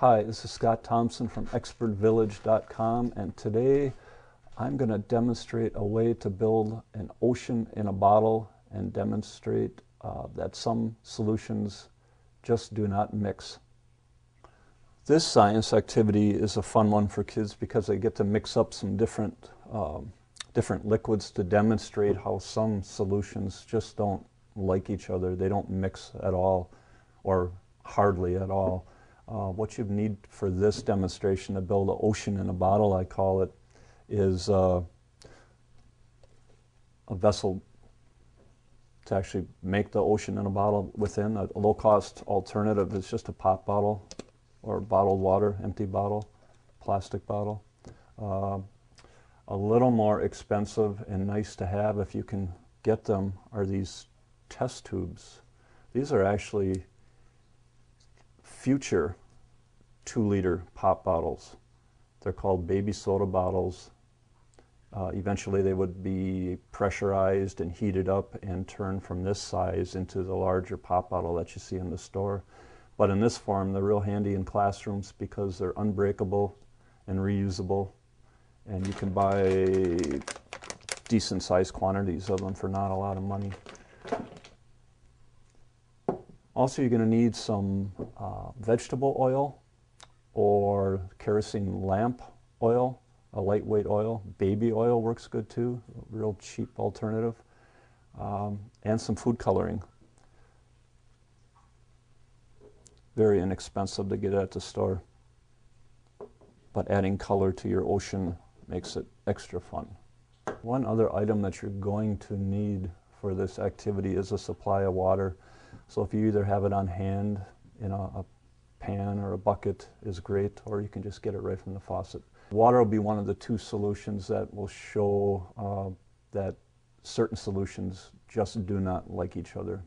Hi, this is Scott Thompson from expertvillage.com, and today I'm going to demonstrate a way to build an ocean in a bottle and demonstrate that some solutions just do not mix. This science activity is a fun one for kids because they get to mix up some different liquids to demonstrate how some solutions just don't like each other. They don't mix at all or hardly at all. What you need for this demonstration to build an ocean in a bottle, I call it, is a vessel to actually make the ocean in a bottle within. A low-cost alternative is just a pop bottle or bottled water, empty bottle, plastic bottle. A little more expensive and nice to have if you can get them are these test tubes. These are actually future 2-liter pop bottles. They're called baby soda bottles. Eventually they would be pressurized and heated up and turned from this size into the larger pop bottle that you see in the store. But in this form, they're real handy in classrooms because they're unbreakable and reusable, and you can buy decent sized quantities of them for not a lot of money. Also, you're going to need some vegetable oil or kerosene lamp oil, a lightweight oil. Baby oil works good too, a real cheap alternative, and some food coloring. Very inexpensive to get at the store, but adding color to your ocean makes it extra fun. One other item that you're going to need for this activity is a supply of water. So if you either have it on hand in a pan or a bucket is great, or you can just get it right from the faucet. Water will be one of the two solutions that will show that certain solutions just do not like each other.